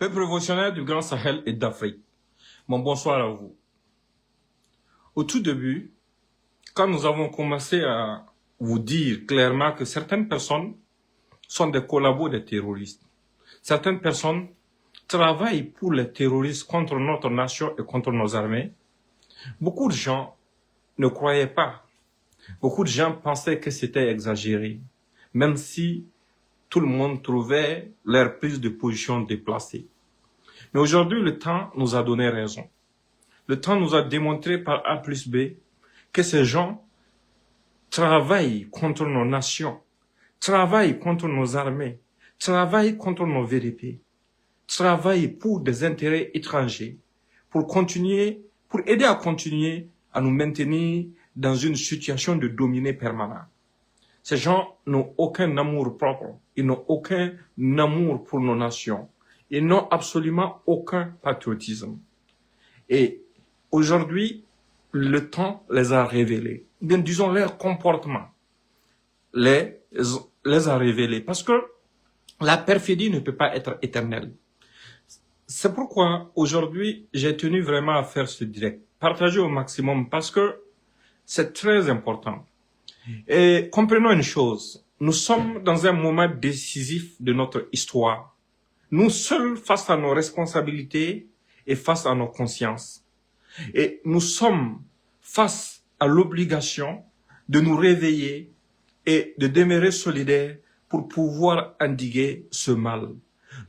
Peuple révolutionnaire du Grand Sahel et d'Afrique, mon bonsoir à vous. Au tout début, quand nous avons commencé à vous dire clairement que certaines personnes sont des collabos des terroristes, certaines personnes travaillent pour les terroristes contre notre nation et contre nos armées, beaucoup de gens ne croyaient pas. Beaucoup de gens pensaient que c'était exagéré, même si tout le monde trouvait leur prise de position déplacée. Mais aujourd'hui, le temps nous a donné raison. Le temps nous a démontré par A plus B que ces gens travaillent contre nos nations, travaillent contre nos armées, travaillent contre nos VDP, travaillent pour des intérêts étrangers, pour aider à continuer à nous maintenir dans une situation de dominé permanent. Ces gens n'ont aucun amour propre, ils n'ont aucun amour pour nos nations, ils n'ont absolument aucun patriotisme. Et aujourd'hui, le temps les a révélés. Bien, disons, leur comportement les a révélés. Parce que la perfidie ne peut pas être éternelle. C'est pourquoi aujourd'hui, j'ai tenu vraiment à faire ce direct. Partager au maximum parce que c'est très important. Et comprenons une chose, nous sommes dans un moment décisif de notre histoire. Nous seuls face à nos responsabilités et face à nos consciences. Et nous sommes face à l'obligation de nous réveiller et de demeurer solidaires pour pouvoir endiguer ce mal.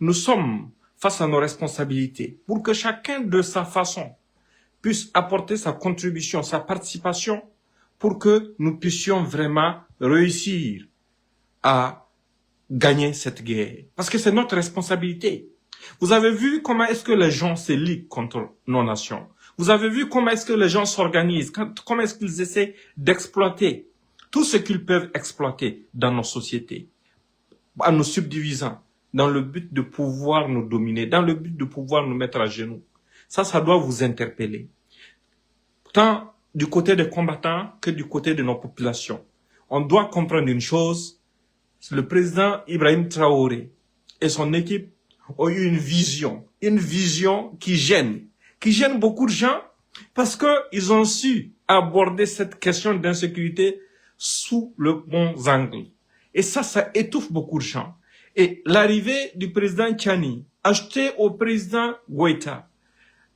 Nous sommes face à nos responsabilités pour que chacun de sa façon puisse apporter sa contribution, sa participation pour que nous puissions vraiment réussir à gagner cette guerre. Parce que c'est notre responsabilité. Vous avez vu comment est-ce que les gens se liguent contre nos nations. Vous avez vu comment est-ce que les gens s'organisent, comment est-ce qu'ils essaient d'exploiter tout ce qu'ils peuvent exploiter dans nos sociétés, en nous subdivisant, dans le but de pouvoir nous dominer, dans le but de pouvoir nous mettre à genoux. Ça doit vous interpeller. Tant du côté des combattants que du côté de nos populations. On doit comprendre une chose, le président Ibrahim Traoré et son équipe ont eu une vision qui gêne beaucoup de gens parce que ils ont su aborder cette question d'insécurité sous le bon angle. Et ça étouffe beaucoup de gens. Et l'arrivée du président Tchani, acheté au président Goïta,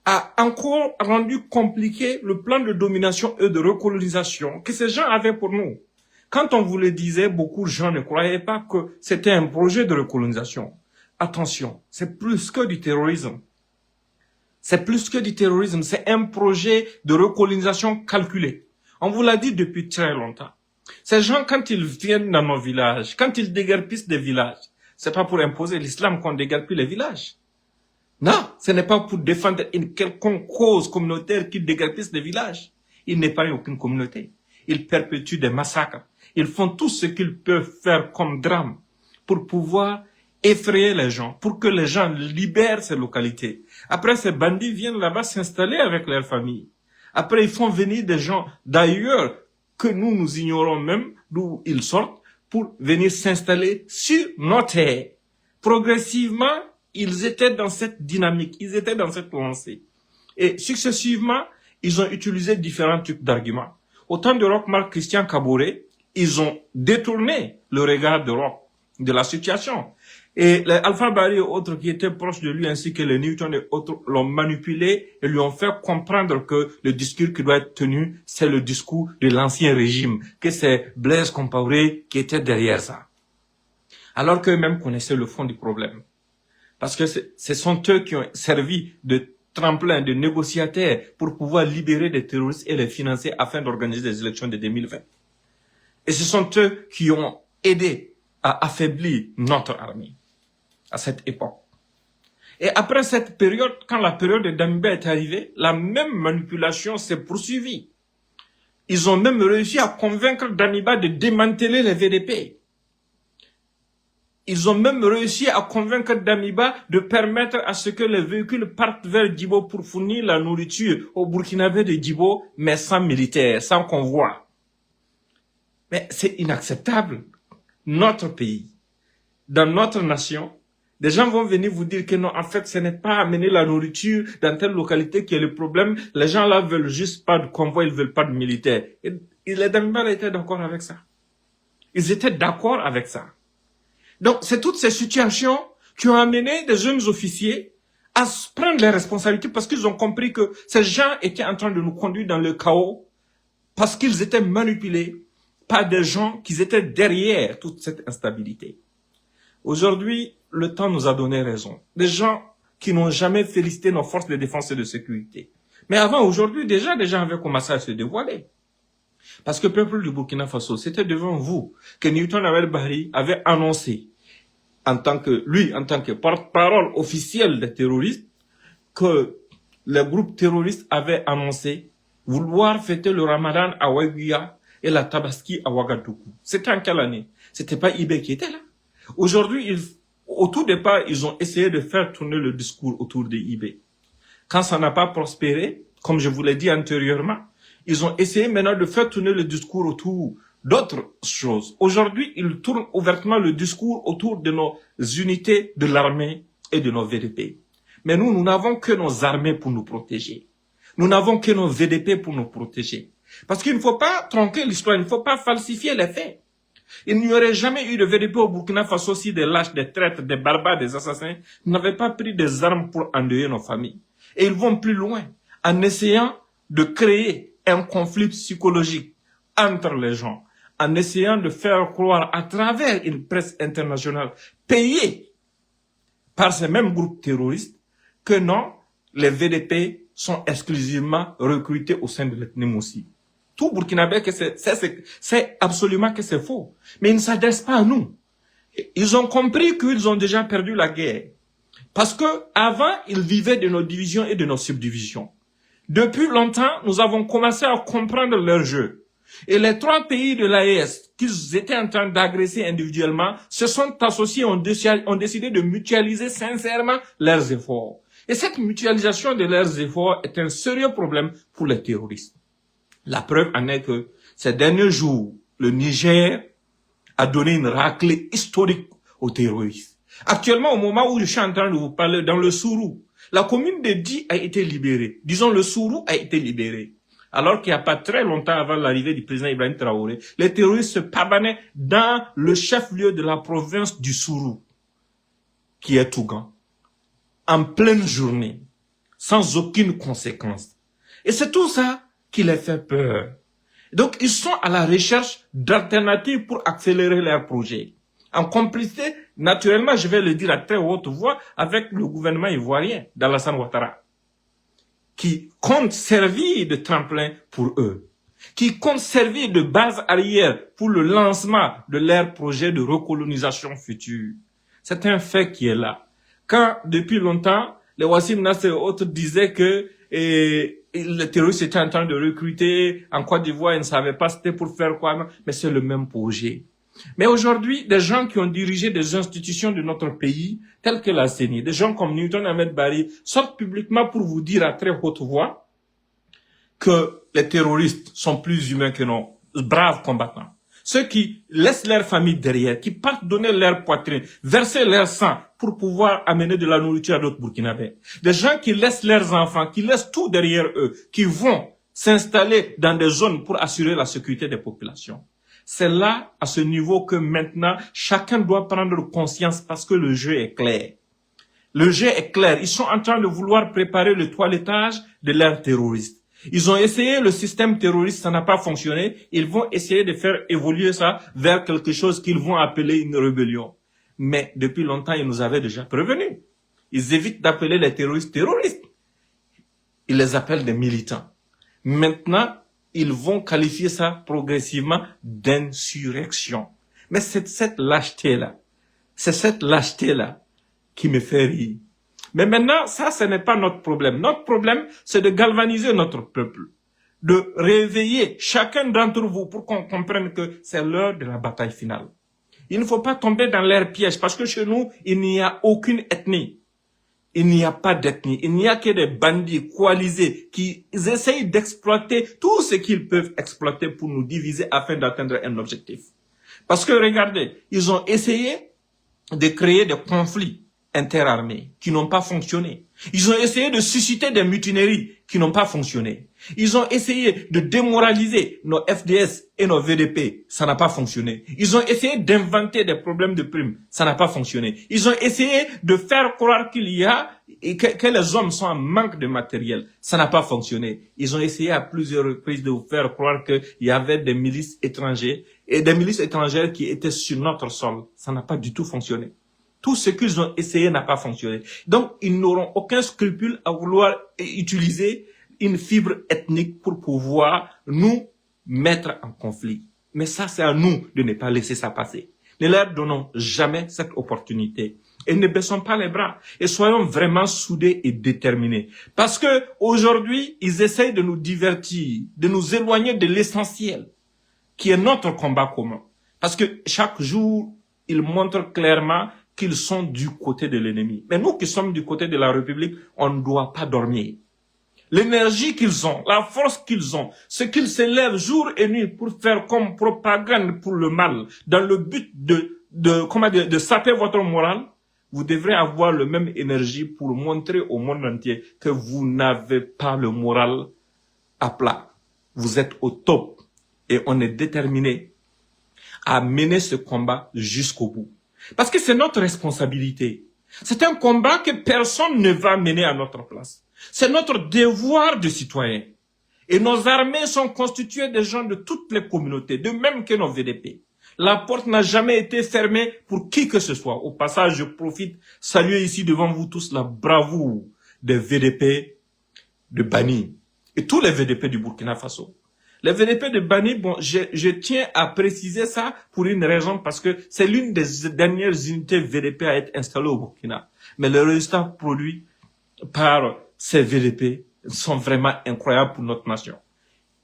a encore rendu compliqué le plan de domination et de recolonisation que ces gens avaient pour nous. Quand on vous le disait, beaucoup de gens ne croyaient pas que c'était un projet de recolonisation. Attention, c'est plus que du terrorisme. C'est plus que du terrorisme, c'est un projet de recolonisation calculé. On vous l'a dit depuis très longtemps. Ces gens, quand ils viennent dans nos villages, quand ils déguerpissent des villages, c'est pas pour imposer l'islam qu'on déguerpit les villages. Non, ce n'est pas pour défendre une quelconque cause communautaire qui déguerpissent des villages. Ils n'épargnent aucune communauté. Ils perpétuent des massacres. Ils font tout ce qu'ils peuvent faire comme drame pour pouvoir effrayer les gens, pour que les gens libèrent ces localités. Après, ces bandits viennent là-bas s'installer avec leurs familles. Après, ils font venir des gens d'ailleurs que nous ignorons même d'où ils sortent pour venir s'installer sur nos terres. Progressivement, ils étaient dans cette dynamique, ils étaient dans cette lancée. Et successivement, ils ont utilisé différents types d'arguments. Au temps de Roch-Marc Christian Kaboré, ils ont détourné le regard de la situation. Et les Alpha Bari et autres qui étaient proches de lui, ainsi que les Newton et autres, l'ont manipulé et lui ont fait comprendre que le discours qui doit être tenu, c'est le discours de l'ancien régime, que c'est Blaise Compaoré qui était derrière ça. Alors qu'eux-mêmes connaissaient le fond du problème. Parce que ce sont eux qui ont servi de tremplin, de négociateurs pour pouvoir libérer des terroristes et les financer afin d'organiser des élections de 2020. Et ce sont eux qui ont aidé à affaiblir notre armée à cette époque. Et après cette période, quand la période de Damiba est arrivée, la même manipulation s'est poursuivie. Ils ont même réussi à convaincre Damiba de démanteler les VDP. Ils ont même réussi à convaincre Damiba de permettre à ce que les véhicules partent vers Djibo pour fournir la nourriture aux Burkinabés de Djibo, mais sans militaires, sans convoi. Mais c'est inacceptable. Notre pays, dans notre nation, Des gens vont venir vous dire que non, en fait, ce n'est pas amener la nourriture dans telle localité qui est le problème. Les gens là veulent juste pas de convoi, ils veulent pas de militaires. Et les Damiba étaient d'accord avec ça. Ils étaient d'accord avec ça. Donc, c'est toutes ces situations qui ont amené des jeunes officiers à prendre les responsabilités parce qu'ils ont compris que ces gens étaient en train de nous conduire dans le chaos parce qu'ils étaient manipulés par des gens qui étaient derrière toute cette instabilité. Aujourd'hui, le temps nous a donné raison. Des gens qui n'ont jamais félicité nos forces de défense et de sécurité. Mais avant, aujourd'hui, déjà, des gens avaient commencé à se dévoiler. Parce que le peuple du Burkina Faso, c'était devant vous que Newton Abel Bahri avait annoncé, en tant que porte-parole officiel des terroristes, que le groupe terroriste avait annoncé vouloir fêter le Ramadan à Ouaguia et la Tabaski à Ouagadougou. C'était en quelle année? C'était pas Ibé qui était là. Aujourd'hui, au tout départ, ils ont essayé de faire tourner le discours autour de Ibé. Quand ça n'a pas prospéré, comme je vous l'ai dit antérieurement, ils ont essayé maintenant de faire tourner le discours autour d'autres choses. Aujourd'hui, ils tournent ouvertement le discours autour de nos unités de l'armée et de nos VDP. Mais nous n'avons que nos armées pour nous protéger. Nous n'avons que nos VDP pour nous protéger. Parce qu'il ne faut pas tronquer l'histoire, il ne faut pas falsifier les faits. Il n'y aurait jamais eu de VDP au Burkina Faso si des lâches, des traîtres, des barbares, des assassins n'avaient pas pris des armes pour endeuiller nos familles. Et ils vont plus loin en essayant de créer un conflit psychologique entre les gens, en essayant de faire croire à travers une presse internationale payée par ces mêmes groupes terroristes que non, les VDP sont exclusivement recrutés au sein de l'ethnie Moussi. Tout Burkinabé, c'est absolument que c'est faux. Mais ils ne s'adressent pas à nous. Ils ont compris qu'ils ont déjà perdu la guerre. Parce que avant, ils vivaient de nos divisions et de nos subdivisions. Depuis longtemps, nous avons commencé à comprendre leur jeu. Et les 3 pays de l'AES qu'ils étaient en train d'agresser individuellement se sont associés, ont décidé de mutualiser sincèrement leurs efforts. Et cette mutualisation de leurs efforts est un sérieux problème pour les terroristes. La preuve en est que ces derniers jours, le Niger a donné une raclée historique aux terroristes. Actuellement, au moment où je suis en train de vous parler, dans le Sourou, la commune de Di a été libérée. Disons, le Sourou a été libéré. Alors qu'il n'y a pas très longtemps avant l'arrivée du président Ibrahim Traoré, les terroristes se pavanaient dans le chef-lieu de la province du Sourou, qui est Tougan, en pleine journée, sans aucune conséquence. Et c'est tout ça qui les fait peur. Donc, ils sont à la recherche d'alternatives pour accélérer leurs projets. En complicité, naturellement, je vais le dire à très haute voix, avec le gouvernement ivoirien d'Alassane Ouattara, qui compte servir de tremplin pour eux, qui compte servir de base arrière pour le lancement de leur projet de recolonisation future. C'est un fait qui est là. Quand, depuis longtemps, les Wassim Nasser et autres disaient que les terroristes étaient en train de recruter en Côte d'Ivoire, ils ne savaient pas c'était pour faire quoi, mais c'est le même projet. Mais aujourd'hui, des gens qui ont dirigé des institutions de notre pays, telles que la CENI, des gens comme Newton Ahmed Bari, sortent publiquement pour vous dire à très haute voix que les terroristes sont plus humains que nos braves combattants. Ceux qui laissent leur famille derrière, qui partent donner leur poitrine, verser leur sang pour pouvoir amener de la nourriture à d'autres Burkinabés. Des gens qui laissent leurs enfants, qui laissent tout derrière eux, qui vont s'installer dans des zones pour assurer la sécurité des populations. C'est là, à ce niveau, que maintenant, chacun doit prendre conscience parce que le jeu est clair. Le jeu est clair. Ils sont en train de vouloir préparer le toilettage de leurs terroristes. Ils ont essayé le système terroriste, ça n'a pas fonctionné. Ils vont essayer de faire évoluer ça vers quelque chose qu'ils vont appeler une rébellion. Mais depuis longtemps, ils nous avaient déjà prévenus. Ils évitent d'appeler les terroristes terroristes. Ils les appellent des militants. Maintenant, ils vont qualifier ça progressivement d'insurrection. Mais c'est cette lâcheté-là qui me fait rire. Mais maintenant, ça, ce n'est pas notre problème. Notre problème, c'est de galvaniser notre peuple, de réveiller chacun d'entre vous pour qu'on comprenne que c'est l'heure de la bataille finale. Il ne faut pas tomber dans leur piège parce que chez nous, il n'y a aucune ethnie. Il n'y a pas d'ethnie. Il n'y a que des bandits coalisés qui essayent d'exploiter tout ce qu'ils peuvent exploiter pour nous diviser afin d'atteindre un objectif. Parce que regardez, ils ont essayé de créer des conflits interarmées qui n'ont pas fonctionné. Ils ont essayé de susciter des mutineries qui n'ont pas fonctionné. Ils ont essayé de démoraliser nos FDS et nos VDP. Ça n'a pas fonctionné. Ils ont essayé d'inventer des problèmes de primes. Ça n'a pas fonctionné. Ils ont essayé de faire croire qu'il y a que les hommes sont en manque de matériel. Ça n'a pas fonctionné. Ils ont essayé à plusieurs reprises de vous faire croire qu'il y avait des milices étrangères et des milices étrangères qui étaient sur notre sol. Ça n'a pas du tout fonctionné. Tout ce qu'ils ont essayé n'a pas fonctionné. Donc, ils n'auront aucun scrupule à vouloir utiliser une fibre ethnique pour pouvoir nous mettre en conflit. Mais ça, c'est à nous de ne pas laisser ça passer. Ne leur donnons jamais cette opportunité. Et ne baissons pas les bras. Et soyons vraiment soudés et déterminés. Parce que aujourd'hui, ils essayent de nous divertir, de nous éloigner de l'essentiel, qui est notre combat commun. Parce que chaque jour, ils montrent clairement qu'ils sont du côté de l'ennemi. Mais nous qui sommes du côté de la République, on ne doit pas dormir. L'énergie qu'ils ont, la force qu'ils ont, ce qu'ils se lèvent jour et nuit pour faire comme propagande pour le mal, dans le but de saper votre morale, vous devrez avoir le même énergie pour montrer au monde entier que vous n'avez pas le moral à plat. Vous êtes au top et on est déterminé à mener ce combat jusqu'au bout. Parce que c'est notre responsabilité. C'est un combat que personne ne va mener à notre place. C'est notre devoir de citoyen. Et nos armées sont constituées de gens de toutes les communautés, de même que nos VDP. La porte n'a jamais été fermée pour qui que ce soit. Au passage, je profite, saluer ici devant vous tous la bravoure des VDP de Bani et tous les VDP du Burkina Faso. Les VDP de Bani, bon, je tiens à préciser ça pour une raison, parce que c'est l'une des dernières unités VDP à être installée au Burkina. Mais les résultats produits par ces VDP sont vraiment incroyables pour notre nation.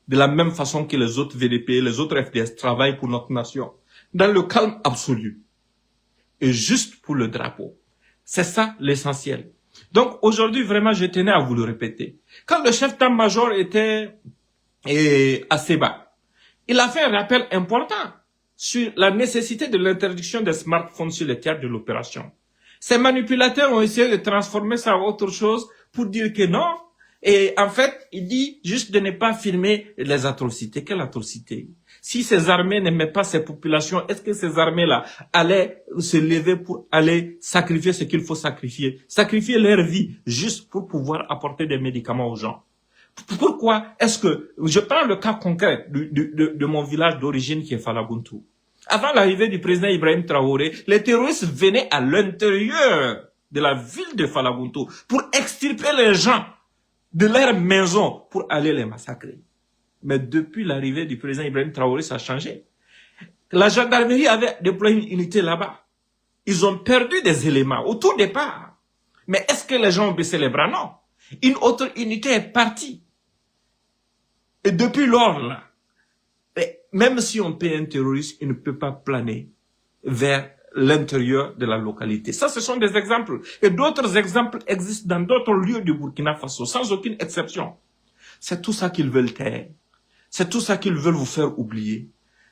De la même façon que les autres VDP, les autres FDS travaillent pour notre nation. Dans le calme absolu. Et juste pour le drapeau. C'est ça l'essentiel. Donc aujourd'hui, vraiment, je tenais à vous le répéter. Quand le chef d'état-major était à Seba, il a fait un rappel important sur la nécessité de l'interdiction des smartphones sur les théâtres de l'opération. Ces manipulateurs ont essayé de transformer ça en autre chose pour dire que non. Et en fait, il dit juste de ne pas filmer les atrocités. Quelle atrocité? Si ces armées n'aimaient pas ces populations, est-ce que ces armées-là allaient se lever pour aller sacrifier ce qu'il faut sacrifier? Sacrifier leur vie juste pour pouvoir apporter des médicaments aux gens. Pourquoi est-ce que, je prends le cas concret de mon village d'origine qui est Falaguntu. Avant l'arrivée du président Ibrahim Traoré, les terroristes venaient à l'intérieur de la ville de Falaguntu pour extirper les gens de leur maison pour aller les massacrer. Mais depuis l'arrivée du président Ibrahim Traoré, ça a changé. La gendarmerie avait déployé une unité là-bas. Ils ont perdu des éléments au tout départ. Mais est-ce que les gens ont baissé les bras? Non. Une autre unité est partie. Et depuis lors, là, même si on paie un terroriste, il ne peut pas planer vers l'intérieur de la localité. Ça, ce sont des exemples. Et d'autres exemples existent dans d'autres lieux du Burkina Faso, sans aucune exception. C'est tout ça qu'ils veulent taire. C'est tout ça qu'ils veulent vous faire oublier.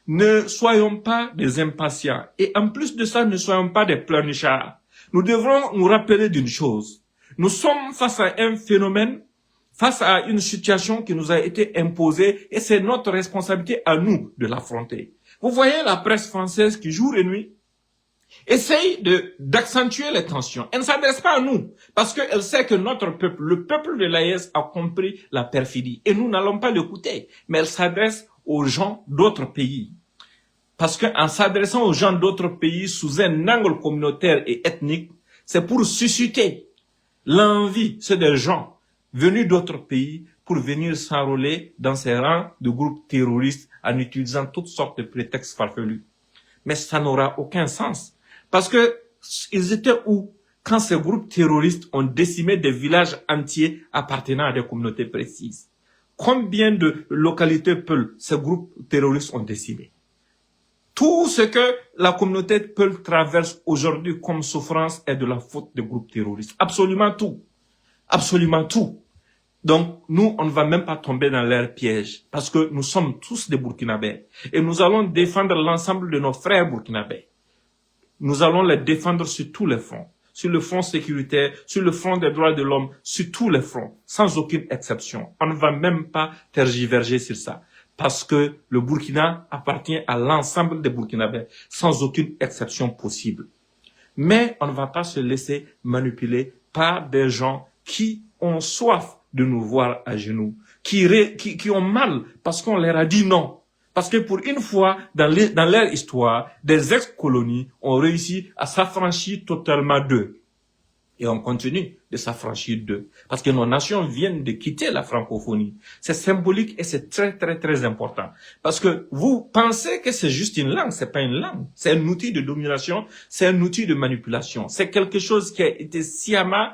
Ne soyons pas des impatients. Et en plus de ça, ne soyons pas des pleurnichards. Nous devrons nous rappeler d'une chose. Nous sommes face à un phénomène, face à une situation qui nous a été imposée, et c'est notre responsabilité à nous de l'affronter. Vous voyez la presse française qui, jour et nuit, essaye d'accentuer les tensions. Elle ne s'adresse pas à nous, parce qu'elle sait que notre peuple, le peuple de l'AES, a compris la perfidie. Et nous n'allons pas l'écouter, mais elle s'adresse aux gens d'autres pays. Parce qu'en s'adressant aux gens d'autres pays sous un angle communautaire et ethnique, c'est pour susciter l'envie, c'est des gens venus d'autres pays pour venir s'enrôler dans ces rangs de groupes terroristes en utilisant toutes sortes de prétextes farfelus. Mais ça n'aura aucun sens. Parce que ils étaient où quand ces groupes terroristes ont décimé des villages entiers appartenant à des communautés précises? Combien de localités Peul ces groupes terroristes ont décimé? Tout ce que la communauté Peul traverse aujourd'hui comme souffrance est de la faute des groupes terroristes. Absolument tout. Absolument tout. Donc, nous, on ne va même pas tomber dans leur piège, parce que nous sommes tous des Burkinabés. Et nous allons défendre l'ensemble de nos frères burkinabés. Nous allons les défendre sur tous les fronts. sur le front sécuritaire, sur le front des droits de l'homme, sur tous les fronts, sans aucune exception. On ne va même pas tergiverger sur ça. Parce que le Burkina appartient à l'ensemble des Burkinabés, sans aucune exception possible. Mais on ne va pas se laisser manipuler par des gens qui ont soif de nous voir à genoux, qui ont mal parce qu'on leur a dit non. Parce que pour une fois, dans leur histoire, des ex-colonies ont réussi à s'affranchir totalement d'eux. Et on continue de s'affranchir d'eux. Parce que nos nations viennent de quitter la francophonie. C'est symbolique et c'est très, très, très important. Parce que vous pensez que c'est juste une langue. C'est pas une langue. C'est un outil de domination. C'est un outil de manipulation. C'est quelque chose qui a été sciemment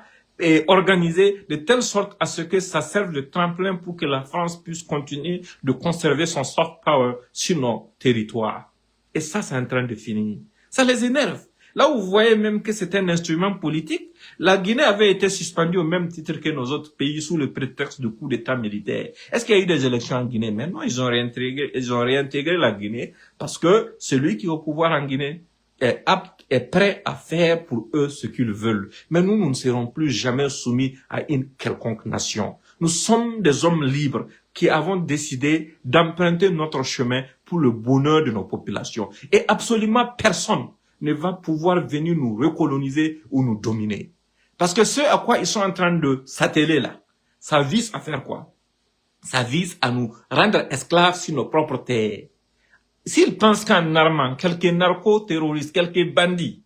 organisé de telle sorte à ce que ça serve de tremplin pour que la France puisse continuer de conserver son soft power sur nos territoires. Et ça, c'est en train de finir. Ça les énerve. Là où vous voyez même que c'est un instrument politique, la Guinée avait été suspendue au même titre que nos autres pays sous le prétexte de coup d'État militaire. Est-ce qu'il y a eu des élections en Guinée? Maintenant, ils ont réintégré la Guinée parce que celui qui est au pouvoir en Guinée est prêt à faire pour eux ce qu'ils veulent. Mais nous ne serons plus jamais soumis à une quelconque nation. Nous sommes des hommes libres qui avons décidé d'emprunter notre chemin pour le bonheur de nos populations. Et absolument personne ne va pouvoir venir nous recoloniser ou nous dominer. Parce que ce à quoi ils sont en train de s'atteler là, ça vise à faire quoi? Ça vise à nous rendre esclaves sur nos propres terres. S'ils pensent qu'en armant quelques narco-terroristes, quelques bandits,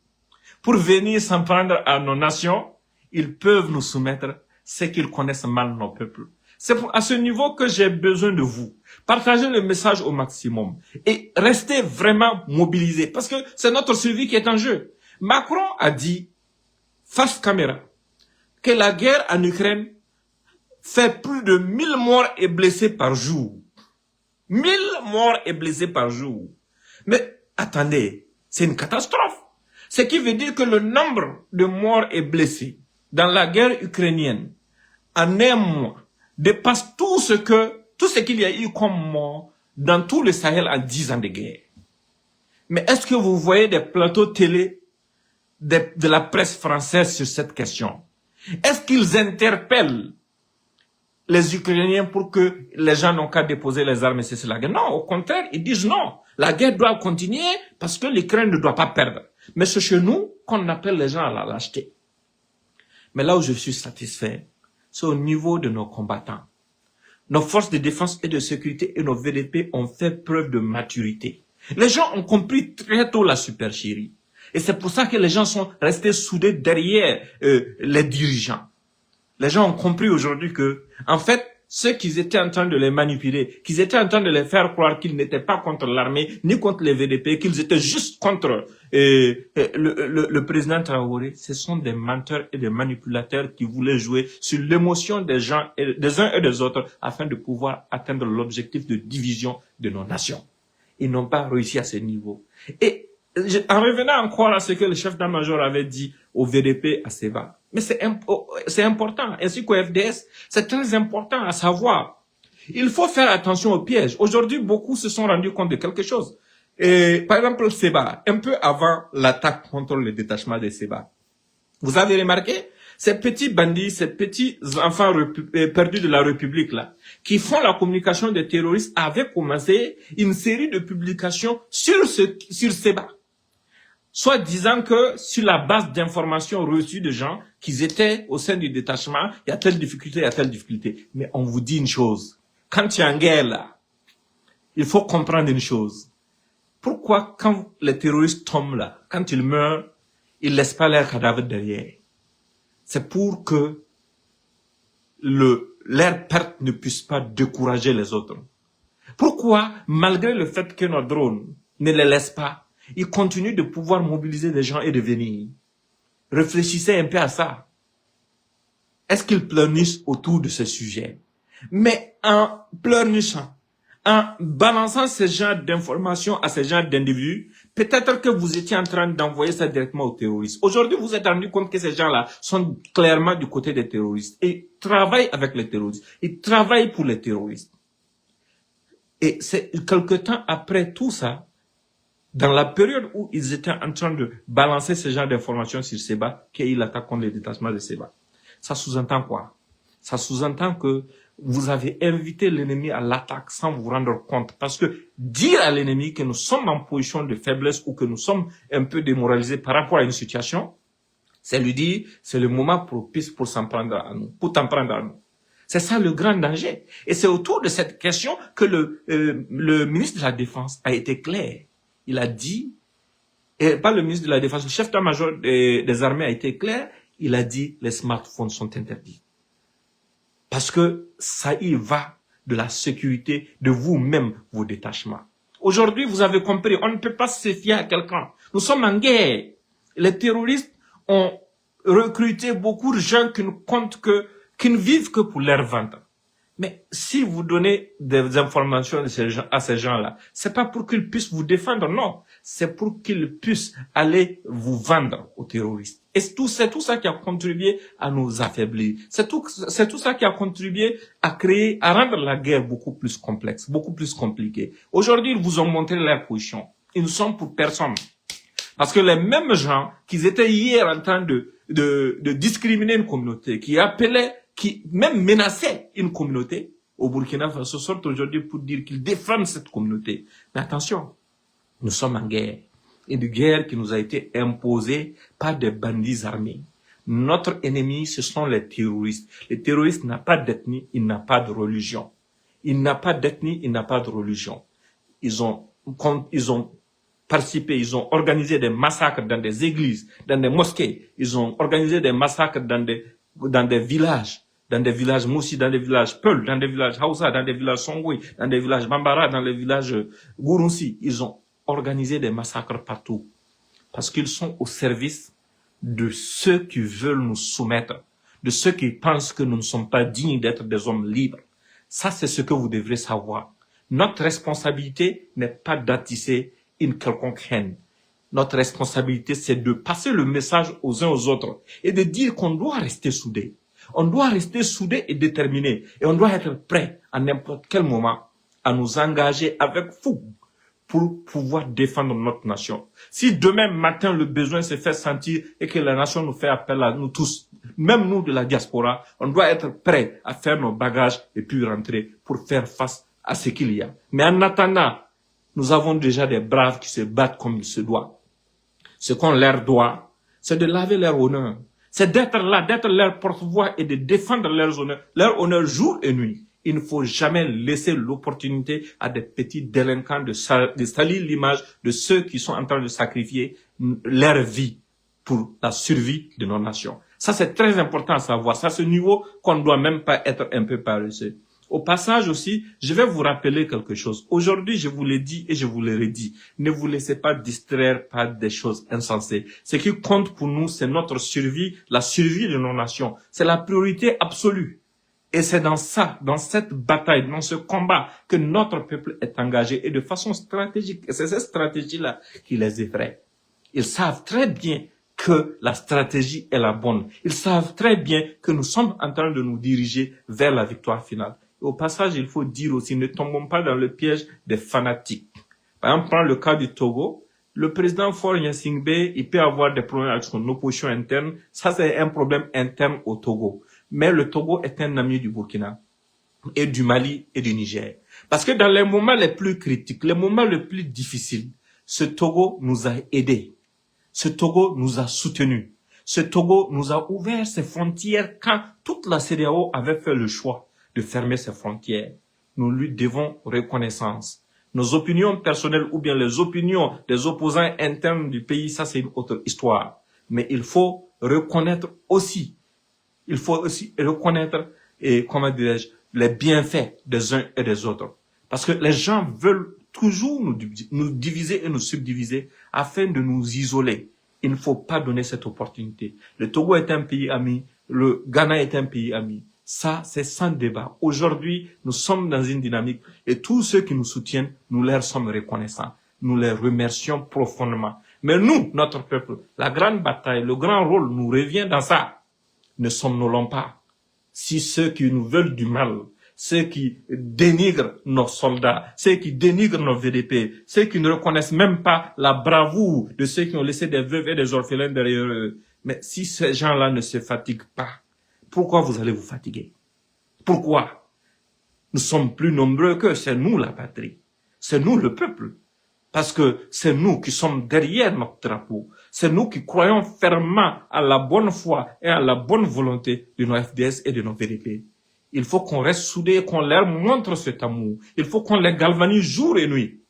pour venir s'en prendre à nos nations, ils peuvent nous soumettre, c'est qu'ils connaissent mal nos peuples. C'est à ce niveau que j'ai besoin de vous. Partagez le message au maximum et restez vraiment mobilisés parce que c'est notre survie qui est en jeu. Macron a dit, face caméra, que la guerre en Ukraine fait plus de 1000 morts et blessés par jour. 1000 morts et blessés par jour. Mais attendez, c'est une catastrophe. Ce qui veut dire que le nombre de morts et blessés dans la guerre ukrainienne en un mois dépasse tout ce qu'il y a eu comme mort dans tout le Sahel en 10 ans de guerre. Mais est-ce que vous voyez des plateaux télé de la presse française sur cette question? Est-ce qu'ils interpellent les Ukrainiens pour que les gens n'ont qu'à déposer les armes et cesser la guerre? Non, au contraire, ils disent non. La guerre doit continuer parce que l'Ukraine ne doit pas perdre. Mais c'est chez nous qu'on appelle les gens à la lâcheté. Mais là où je suis satisfait, c'est au niveau de nos combattants. Nos forces de défense et de sécurité et nos VDP ont fait preuve de maturité. Les gens ont compris très tôt la supercherie. Et c'est pour ça que les gens sont restés soudés derrière les dirigeants. Les gens ont compris aujourd'hui que, en fait, ceux qui étaient en train de les manipuler, qu'ils étaient en train de les faire croire qu'ils n'étaient pas contre l'armée, ni contre les VDP, qu'ils étaient juste contre le président Traoré, ce sont des menteurs et des manipulateurs qui voulaient jouer sur l'émotion des gens, des uns et des autres, afin de pouvoir atteindre l'objectif de division de nos nations. Ils n'ont pas réussi à ce niveau. Et en revenant encore à ce que le chef d'état-major avait dit au VDP à Seba, mais c'est important, ainsi qu'au FDS, c'est très important à savoir. Il faut faire attention aux pièges. Aujourd'hui, beaucoup se sont rendus compte de quelque chose. Et, par exemple, Seba, un peu avant l'attaque contre le détachement de Seba, vous avez remarqué, ces petits bandits, ces petits enfants perdus de la République là, qui font la communication des terroristes, avaient commencé une série de publications sur Seba. Soit disant que sur la base d'informations reçues de gens qui étaient au sein du détachement, il y a telle difficulté, il y a telle difficulté. Mais on vous dit une chose. Quand tu es en guerre là, il faut comprendre une chose. Pourquoi quand les terroristes tombent là, quand ils meurent, ils laissent pas leurs cadavres derrière? C'est pour que leur perte ne puisse pas décourager les autres. Pourquoi, malgré le fait que nos drones ne les laissent pas, ils continuent de pouvoir mobiliser des gens et de venir? Réfléchissez un peu à ça. Est-ce qu'ils pleurnichent autour de ce sujet? Mais en pleurnichant, en balançant ce genre d'informations à ce genre d'individus, peut-être que vous étiez en train d'envoyer ça directement aux terroristes. Aujourd'hui, vous êtes rendu compte que ces gens-là sont clairement du côté des terroristes et travaillent avec les terroristes. Ils travaillent pour les terroristes. Et c'est quelque temps après tout ça, dans la période où ils étaient en train de balancer ce genre d'informations sur Seba, qu'il y a eu l'attaque contre les détachements de Seba. Ça sous-entend quoi? Ça sous-entend que vous avez invité l'ennemi à l'attaque sans vous rendre compte. Parce que dire à l'ennemi que nous sommes en position de faiblesse ou que nous sommes un peu démoralisés par rapport à une situation, c'est lui dire, c'est le moment propice pour s'en prendre à nous, pour t'en prendre à nous. C'est ça le grand danger. Et c'est autour de cette question que le ministre de la Défense a été clair. Il a dit, et pas le ministre de la Défense, le chef d'état-major des armées a été clair, il a dit les smartphones sont interdits. Parce que ça y va de la sécurité de vous-même, vos détachements. Aujourd'hui, vous avez compris, on ne peut pas se fier à quelqu'un. Nous sommes en guerre. Les terroristes ont recruté beaucoup de gens qui ne vivent que pour leur ventre. Mais si vous donnez des informations à ces gens-là, c'est pas pour qu'ils puissent vous défendre, non. C'est pour qu'ils puissent aller vous vendre aux terroristes. Et c'est tout ça qui a contribué à nous affaiblir. C'est tout ça qui a contribué à rendre la guerre beaucoup plus complexe, beaucoup plus compliquée. Aujourd'hui, ils vous ont montré leur position. Ils ne sont pour personne. Parce que les mêmes gens qui étaient hier en train de discriminer une communauté, qui même menaçaient une communauté, au Burkina Faso sortent aujourd'hui pour dire qu'ils défendent cette communauté. Mais attention, nous sommes en guerre. Une guerre qui nous a été imposée par des bandits armés. Notre ennemi, ce sont les terroristes. Les terroristes n'ont pas d'ethnie, ils n'ont pas de religion. Il n'a pas d'ethnie, il n'a pas de religion. Ils ont participé, ils ont organisé des massacres dans des églises, dans des mosquées. Ils ont organisé des massacres dans des villages Moussi, dans des villages Peul, dans des villages Hausa, dans des villages Songwe, dans des villages Bambara, dans les villages Gurunsi. Ils ont organisé des massacres partout. Parce qu'ils sont au service de ceux qui veulent nous soumettre, de ceux qui pensent que nous ne sommes pas dignes d'être des hommes libres. Ça, c'est ce que vous devrez savoir. Notre responsabilité n'est pas d'attiser une quelconque haine. Notre responsabilité, c'est de passer le message aux uns aux autres et de dire qu'on doit rester soudés. On doit rester soudés et déterminés. Et on doit être prêt à n'importe quel moment à nous engager avec fougue pour pouvoir défendre notre nation. Si demain matin le besoin se fait sentir et que la nation nous fait appel à nous tous, même nous de la diaspora, on doit être prêt à faire nos bagages et puis rentrer pour faire face à ce qu'il y a. Mais en attendant, nous avons déjà des braves qui se battent comme il se doit. Ce qu'on leur doit, c'est de laver leur honneur. C'est d'être là, d'être leur porte-voix et de défendre leur honneur jour et nuit. Il ne faut jamais laisser l'opportunité à des petits délinquants de salir l'image de ceux qui sont en train de sacrifier leur vie pour la survie de nos nations. Ça, c'est très important à savoir. C'est à ce niveau qu'on ne doit même pas être un peu paresseux. Au passage aussi, je vais vous rappeler quelque chose. Aujourd'hui, je vous l'ai dit et je vous le redis. Ne vous laissez pas distraire par des choses insensées. Ce qui compte pour nous, c'est notre survie, la survie de nos nations. C'est la priorité absolue. Et c'est dans ça, dans cette bataille, dans ce combat, que notre peuple est engagé et de façon stratégique. Et c'est cette stratégie-là qui les effraie. Ils savent très bien que la stratégie est la bonne. Ils savent très bien que nous sommes en train de nous diriger vers la victoire finale. Au passage, il faut dire aussi, ne tombons pas dans le piège des fanatiques. Par exemple, prends le cas du Togo. Le président Faure Gnassingbé, il peut avoir des problèmes avec son opposition interne. Ça, c'est un problème interne au Togo. Mais le Togo est un ami du Burkina et du Mali et du Niger. Parce que dans les moments les plus critiques, les moments les plus difficiles, ce Togo nous a aidés. Ce Togo nous a soutenus. Ce Togo nous a ouvert ses frontières quand toute la CEDEAO avait fait le choix de fermer ses frontières. Nous lui devons reconnaissance. Nos opinions personnelles ou bien les opinions des opposants internes du pays, ça c'est une autre histoire. Mais il faut reconnaître aussi, et comment dirais-je, les bienfaits des uns et des autres. Parce que les gens veulent toujours nous diviser et nous subdiviser afin de nous isoler. Il ne faut pas donner cette opportunité. Le Togo est un pays ami, le Ghana est un pays ami. Ça, c'est sans débat. Aujourd'hui, nous sommes dans une dynamique et tous ceux qui nous soutiennent, nous leur sommes reconnaissants. Nous les remercions profondément. Mais nous, notre peuple, la grande bataille, le grand rôle nous revient dans ça. Ne somnolons pas. Si ceux qui nous veulent du mal, ceux qui dénigrent nos soldats, ceux qui dénigrent nos VDP, ceux qui ne reconnaissent même pas la bravoure de ceux qui ont laissé des veuves et des orphelins derrière eux. Mais si ces gens-là ne se fatiguent pas, pourquoi vous allez vous fatiguer? Pourquoi? Nous sommes plus nombreux qu'eux, c'est nous la patrie, c'est nous le peuple. Parce que c'est nous qui sommes derrière notre drapeau. C'est nous qui croyons fermement à la bonne foi et à la bonne volonté de nos FDS et de nos VDP. Il faut qu'on reste soudés et qu'on leur montre cet amour. Il faut qu'on les galvanise jour et nuit.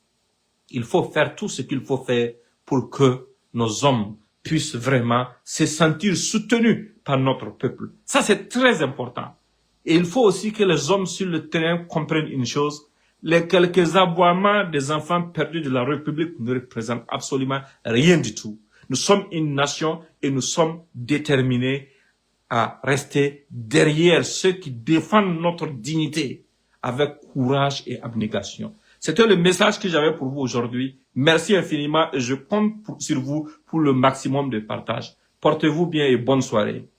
Il faut faire tout ce qu'il faut faire pour que nos hommes puissent vraiment se sentir soutenus par notre peuple. Ça, c'est très important. Et il faut aussi que les hommes sur le terrain comprennent une chose. Les quelques aboiements des enfants perdus de la République ne représentent absolument rien du tout. Nous sommes une nation et nous sommes déterminés à rester derrière ceux qui défendent notre dignité avec courage et abnégation. C'était le message que j'avais pour vous aujourd'hui. Merci infiniment et je compte sur vous pour le maximum de partage. Portez-vous bien et bonne soirée.